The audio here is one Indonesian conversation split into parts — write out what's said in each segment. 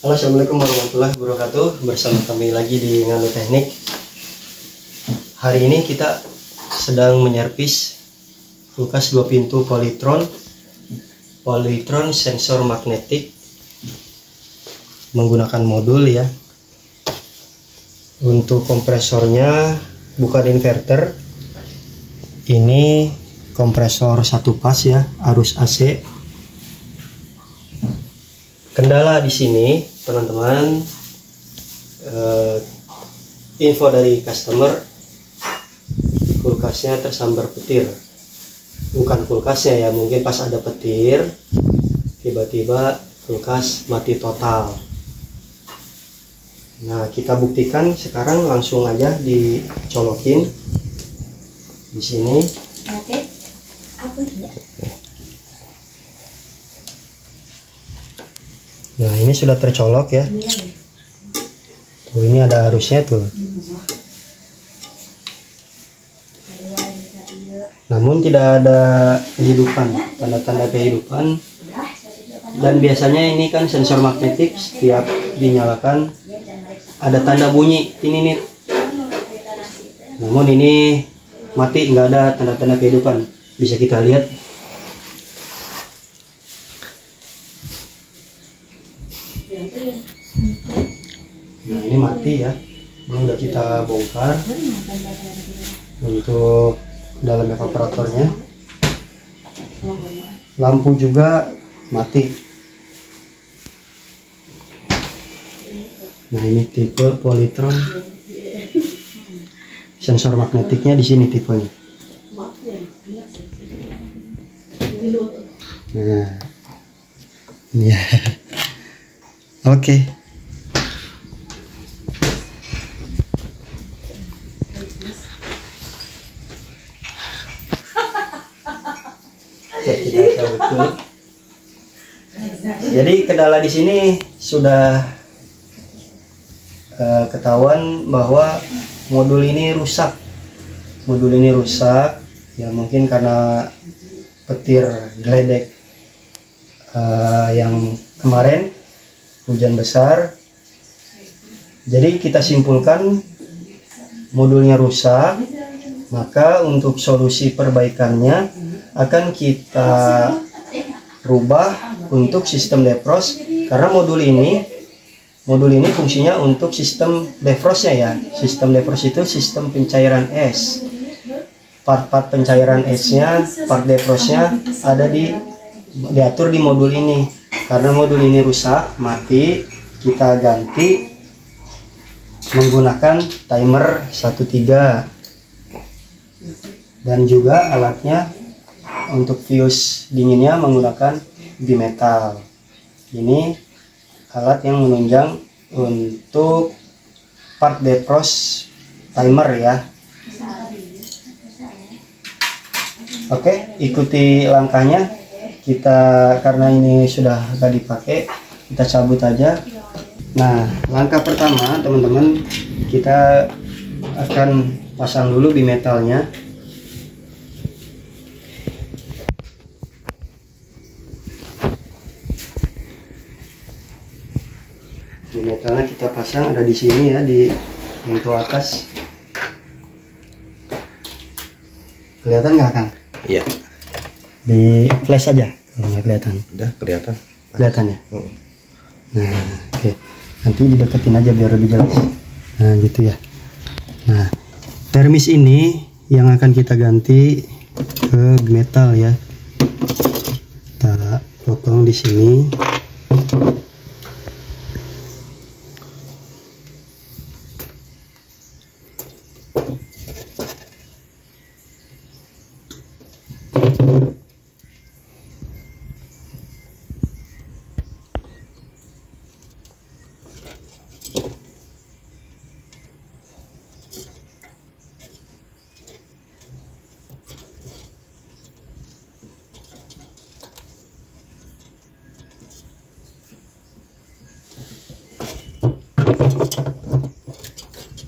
Halo, assalamualaikum warahmatullahi wabarakatuh. Bersama kami lagi di Nganu Teknik. Hari ini kita sedang menyervis kulkas 2 pintu Polytron sensor magnetik menggunakan modul ya. Untuk kompresornya bukan inverter, ini kompresor satu pas ya, arus AC. Kendala di sini teman-teman, info dari customer, kulkasnya tersambar petir. Bukan kulkasnya ya, mungkin pas ada petir tiba-tiba kulkas mati total. Nah, kita buktikan sekarang, langsung aja dicolokin di sini. Oke. Apa tidak? Nah, ini sudah tercolok ya. Tuh, ini ada arusnya tuh. Namun tidak ada kehidupan, tanda-tanda kehidupan. Dan biasanya ini kan sensor magnetik, setiap dinyalakan ada tanda bunyi ini. Namun ini mati, nggak ada tanda-tanda kehidupan. Bisa kita lihat. Nah, ini mati ya. Ini udah kita bongkar. Untuk dalam evaporatornya, lampu juga mati. Nah, ini tipe Polytron sensor magnetiknya di sini tipenya. Nah, ini ya. Oke. Jadi kendala di sini sudah ketahuan bahwa modul ini rusak. Modul ini rusak ya, mungkin karena petir geledek yang kemarin hujan besar. Jadi kita simpulkan modulnya rusak, maka untuk solusi perbaikannya akan kita rubah untuk sistem defrost, karena modul ini fungsinya untuk sistem defrostnya ya. Sistem defrost itu sistem pencairan es. Part-part pencairan esnya, part defrostnya ada diatur di modul ini. Karena modul ini rusak, mati, kita ganti menggunakan timer 13, dan juga alatnya untuk fuse dinginnya menggunakan bimetal. Ini alat yang menunjang untuk part defrost timer ya. Oke, ikuti langkahnya. Karena ini sudah gak dipakai, kita cabut aja. Nah, langkah pertama teman-teman, kita akan pasang dulu bimetalnya. Bimetalnya kita pasang ada di sini ya, di pintu atas. Kelihatan nggak, Kang? Iya. Di flash aja kalau nggak kelihatan. Udah kelihatan. Kelihatan ya. Nah, oke. Nanti dideketin aja biar lebih jelas. Nah, gitu ya. Nah, termis ini yang akan kita ganti ke metal ya. Kita potong di sini.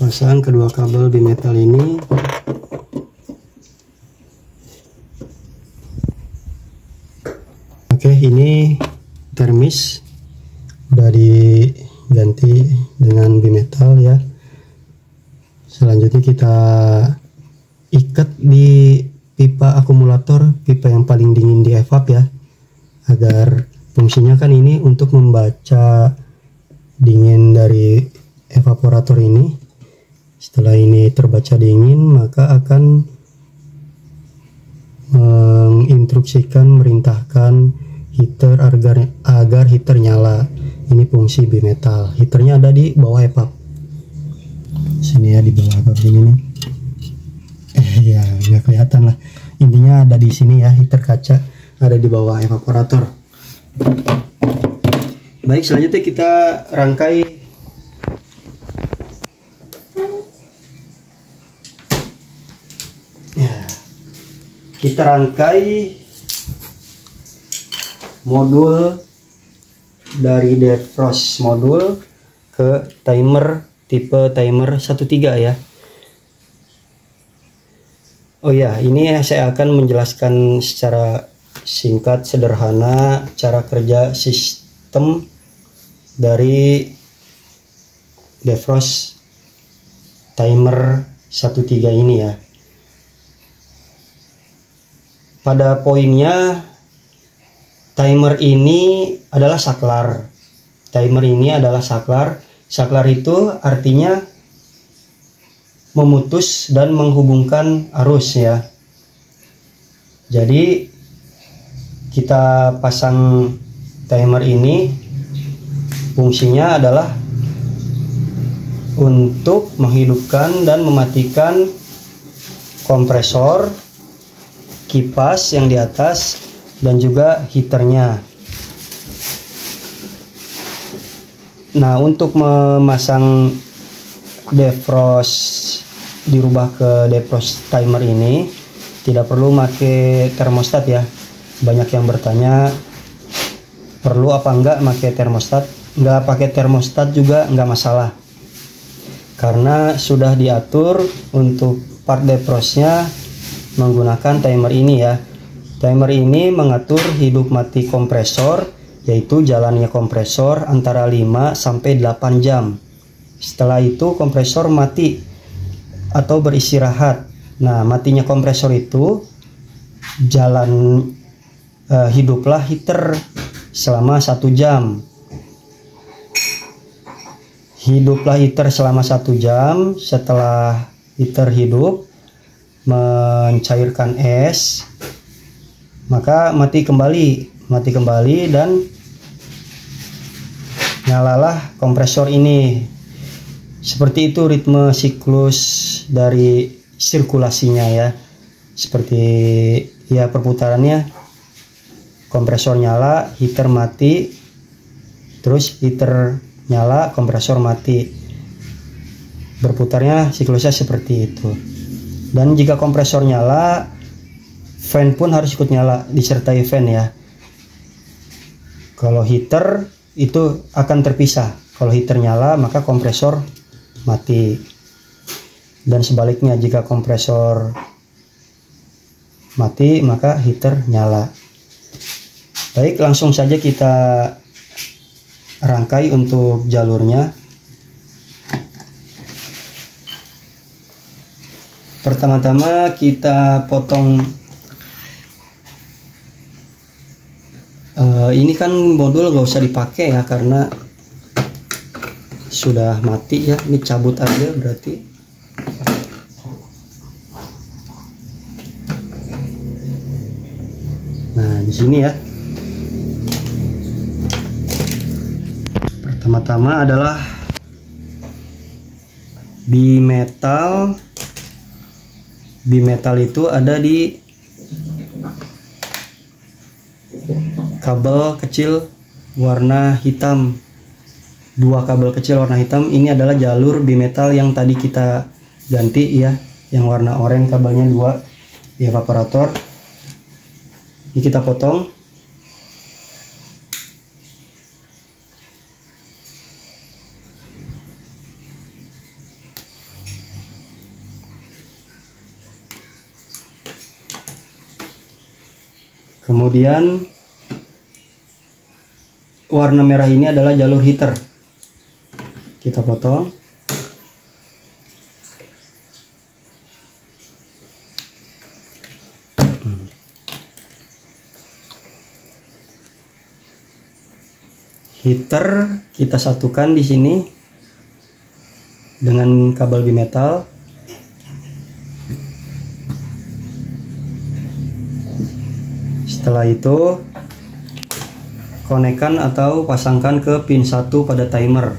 Pasang kedua kabel bimetal ini. Oke, ini termis udah di ganti dengan bimetal ya. Selanjutnya kita ikat di pipa akumulator, pipa yang paling dingin di evap ya, agar fungsinya kan ini untuk membaca dingin dari evaporator ini. Setelah ini terbaca dingin, maka akan menginstruksikan, merintahkan heater agar heater nyala. Ini fungsi bimetal. Heaternya ada di bawah evap. Sini ya, di bawah evap ini nih. Ya nggak kelihatan lah. Intinya ada di sini ya, heater kaca ada di bawah evaporator. Baik, selanjutnya kita rangkai ya. Kita rangkai modul dari defrost modul ke timer tipe timer 13 ya. Oh ya, ini saya akan menjelaskan secara singkat sederhana cara kerja sistem dari defrost timer 13 ini ya. Pada poinnya, timer ini adalah saklar. Timer ini adalah saklar. Saklar itu artinya memutus dan menghubungkan arus ya. Jadi kita pasang timer ini fungsinya adalah untuk menghidupkan dan mematikan kompresor, kipas yang di atas, dan juga heaternya. Nah, untuk memasang defrost, dirubah ke defrost timer ini tidak perlu pakai termostat ya. Banyak yang bertanya perlu apa enggak pakai termostat. Enggak pakai termostat juga enggak masalah, karena sudah diatur untuk part defrostnya menggunakan timer ini ya. Timer ini mengatur hidup mati kompresor, yaitu jalannya kompresor antara 5 sampai 8 jam. Setelah itu kompresor mati atau beristirahat. Nah, matinya kompresor itu jalan hiduplah heater selama 1 jam. Hiduplah heater selama 1 jam. Setelah heater hidup mencairkan es, maka mati kembali dan nyalalah kompresor ini. Seperti itu ritme siklus dari sirkulasinya ya. Seperti ya perputarannya, kompresor nyala, heater mati, terus heater nyala, kompresor mati. Berputarnya siklusnya seperti itu. Dan jika kompresor nyala, fan pun harus ikut nyala, disertai fan ya. Kalau heater itu akan terpisah. Kalau heater nyala, maka kompresor mati. Dan sebaliknya, jika kompresor mati, maka heater nyala. Baik, langsung saja kita rangkai untuk jalurnya. Pertama-tama kita potong. Ini kan modul gak usah dipakai ya, karena sudah mati ya. Ini cabut aja berarti. Nah, di sini ya. Pertama-tama adalah bimetal. Bimetal itu ada di kabel kecil warna hitam. 2 kabel kecil warna hitam ini adalah jalur bimetal yang tadi kita ganti ya, yang warna oranye kabelnya 2 di evaporator. Ini kita potong. Kemudian warna merah ini adalah jalur heater. kita potong. Heater kita satukan di sini dengan kabel bimetal. Setelah itu konekkan atau pasangkan ke pin 1 pada timer.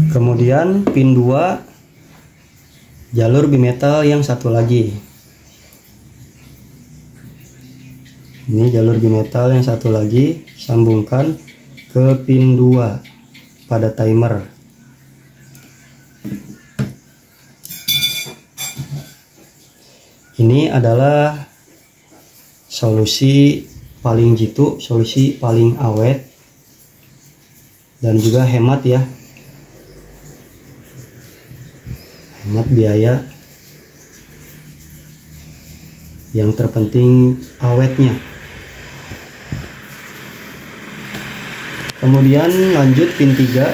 Kemudian pin 2 jalur bimetal yang satu lagi. Ini jalur bimetal yang satu lagi, sambungkan ke pin 2 pada timer. Ini adalah solusi paling jitu, solusi paling awet dan juga hemat ya. Hemat biaya. Yang terpenting awetnya. Kemudian lanjut pin 3.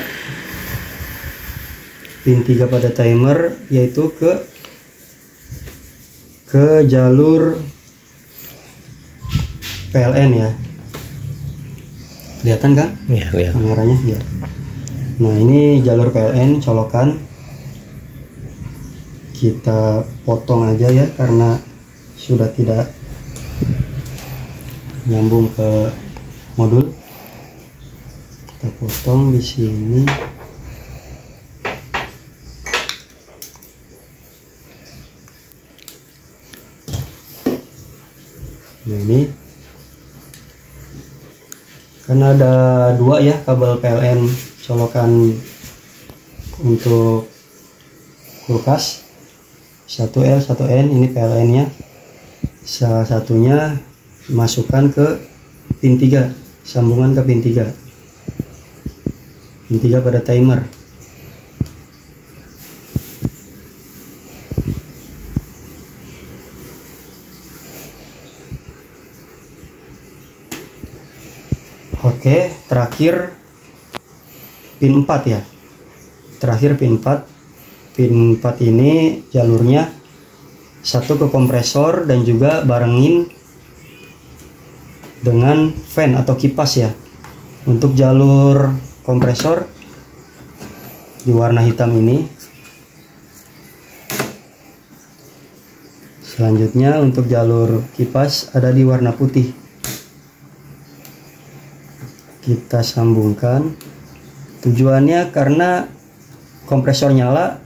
Pin 3 pada timer yaitu ke jalur PLN ya. Kelihatan kan? Iya, kelihatan. Kameranya ya. Nah, ini jalur PLN colokan. Kita potong aja ya karena sudah tidak nyambung ke modul. Kita potong di sini. Nah, ini kan ada dua ya kabel PLN colokan untuk kulkas, 1L 1N. Ini PLN nya, salah satunya masukkan ke pin 3, sambungan ke pin 3 pada timer. Oke, terakhir pin 4 ya. Terakhir pin 4. Pin 4 ini jalurnya satu ke kompresor dan juga barengin dengan fan atau kipas ya. Untuk jalur kompresor di warna hitam ini. Selanjutnya untuk jalur kipas ada di warna putih. Kita sambungkan. Tujuannya karena kompresor nyala,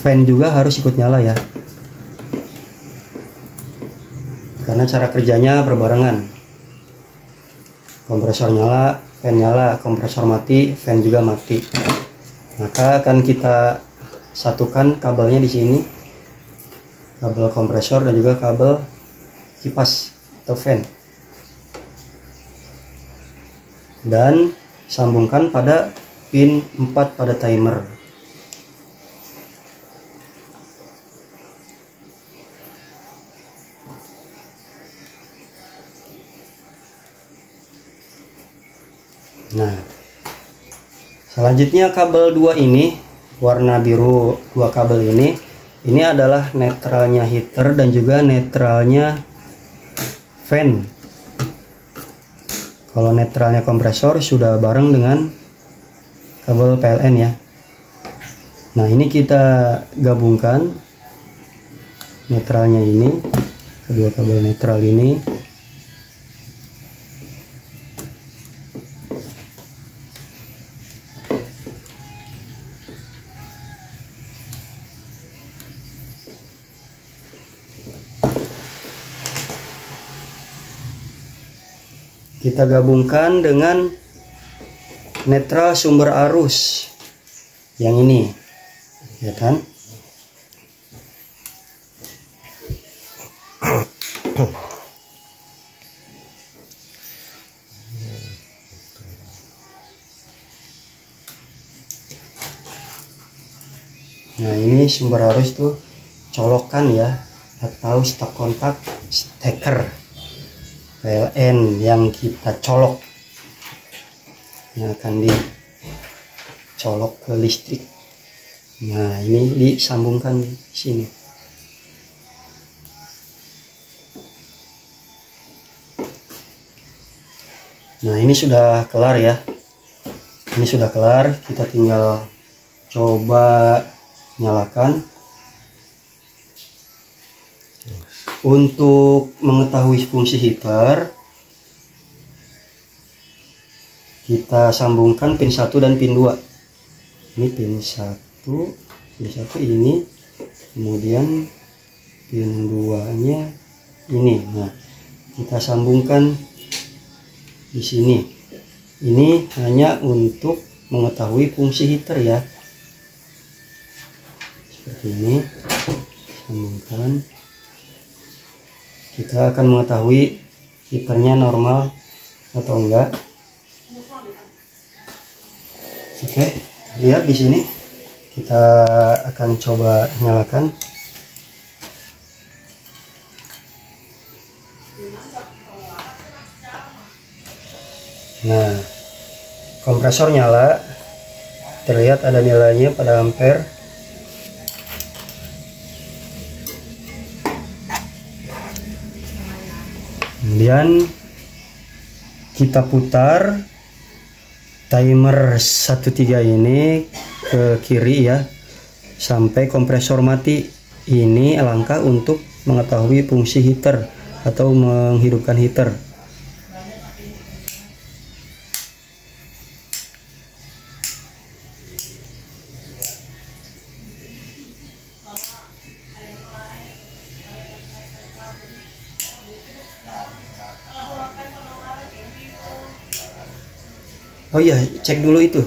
fan juga harus ikut nyala ya. Karena cara kerjanya berbarengan. Kompresor nyala, fan nyala, kompresor mati, fan juga mati. Maka akan kita satukan kabelnya di sini. Kabel kompresor dan juga kabel kipas atau fan. Dan sambungkan pada pin 4 pada timer. Nah, selanjutnya kabel 2 ini warna biru, 2 kabel ini adalah netralnya heater dan juga netralnya fan. Kalau netralnya kompresor sudah bareng dengan kabel PLN ya. Nah, ini kita gabungkan netralnya ini, kedua kabel netral ini. Kita gabungkan dengan netral sumber arus yang ini, ya kan? Nah ini sumber arus tuh colokan ya, atau stop kontak steker PLN yang kita colok, yang akan dicolok ke listrik. Nah ini disambungkan di sini. Nah ini sudah kelar ya, ini sudah kelar, kita tinggal coba nyalakan. Untuk mengetahui fungsi heater, kita sambungkan pin 1 dan pin 2. Ini pin 1 ini, kemudian pin 2 nya ini. Nah kita sambungkan di sini. Ini hanya untuk mengetahui fungsi heater ya, seperti ini. Sambungkan, kita akan mengetahui heaternya normal atau enggak. Oke, lihat di sini. Kita akan coba nyalakan. Nah, kompresor nyala, terlihat ada nilainya pada ampere. Kemudian kita putar timer 13 ini ke kiri ya, sampai kompresor mati. Ini langkah untuk mengetahui fungsi heater atau menghidupkan heater. Oh iya, cek dulu itu.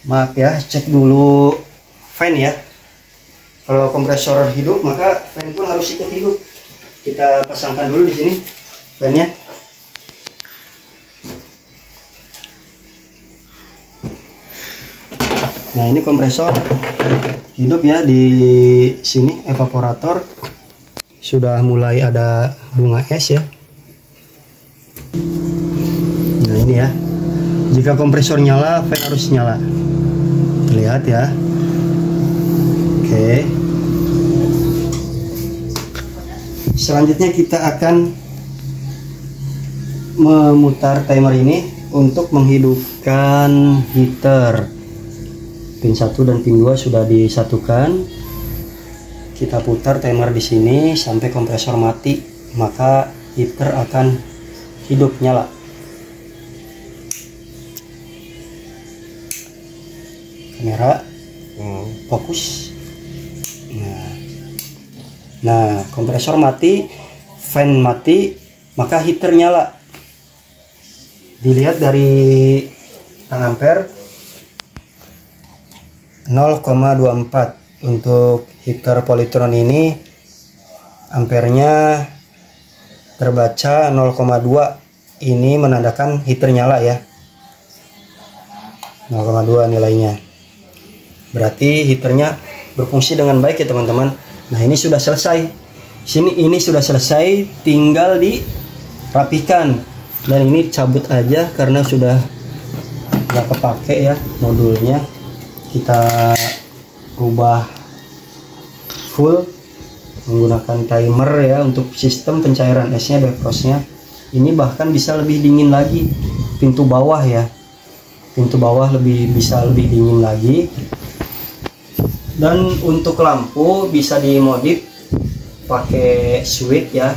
Maaf ya, cek dulu fan ya. Kalau kompresor hidup, maka fan pun harus ikut hidup. Kita pasangkan dulu di sini fannya. Nah, ini kompresor hidup ya, di sini evaporator sudah mulai ada bunga es ya. Nah, ini ya. Jika kompresor nyala, fan harus nyala. Lihat ya. Oke. Selanjutnya kita akan memutar timer ini untuk menghidupkan heater. Pin 1 dan pin 2 sudah disatukan. Kita putar timer di sini sampai kompresor mati, maka heater akan hidup nyala. Kamera fokus. Nah, kompresor mati, fan mati, maka heater nyala. Dilihat dari ampere 0,24. Untuk heater Polytron ini ampernya terbaca 0,2. Ini menandakan heater nyala ya, 0,2 nilainya. Berarti heaternya berfungsi dengan baik ya teman-teman. Nah, ini sudah selesai. Ini sudah selesai, tinggal dirapikan. Dan ini cabut aja karena sudah nggak kepake ya modulnya. Kita rubah full menggunakan timer ya untuk sistem pencairan esnya, defrostnya. Ini bahkan bisa lebih dingin lagi. Pintu bawah ya, pintu bawah bisa lebih dingin lagi. Dan untuk lampu bisa dimodif pakai switch ya,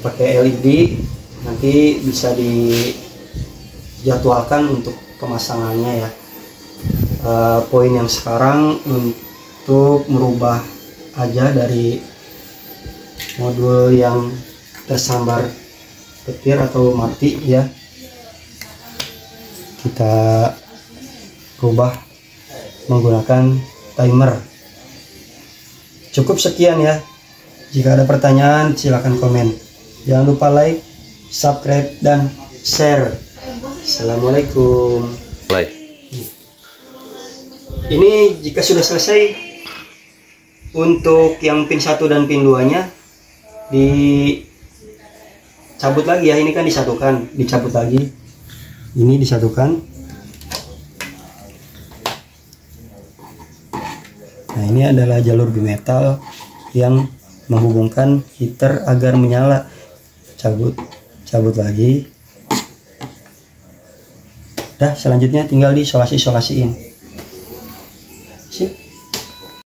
pakai LED. Nanti bisa dijadwalkan untuk pemasangannya ya. Poin yang sekarang untuk merubah aja dari modul yang tersambar petir atau mati ya, kita rubah menggunakan timer. Cukup sekian ya. Jika ada pertanyaan silahkan komen. Jangan lupa like, subscribe, dan share. Assalamualaikum. Ini jika sudah selesai, untuk yang pin 1 dan pin 2 nya dicabut lagi ya. Ini kan disatukan, dicabut lagi, ini disatukan. Nah, ini adalah jalur bimetal yang menghubungkan heater agar menyala. Cabut lagi. Dah, selanjutnya tinggal diisolasiin.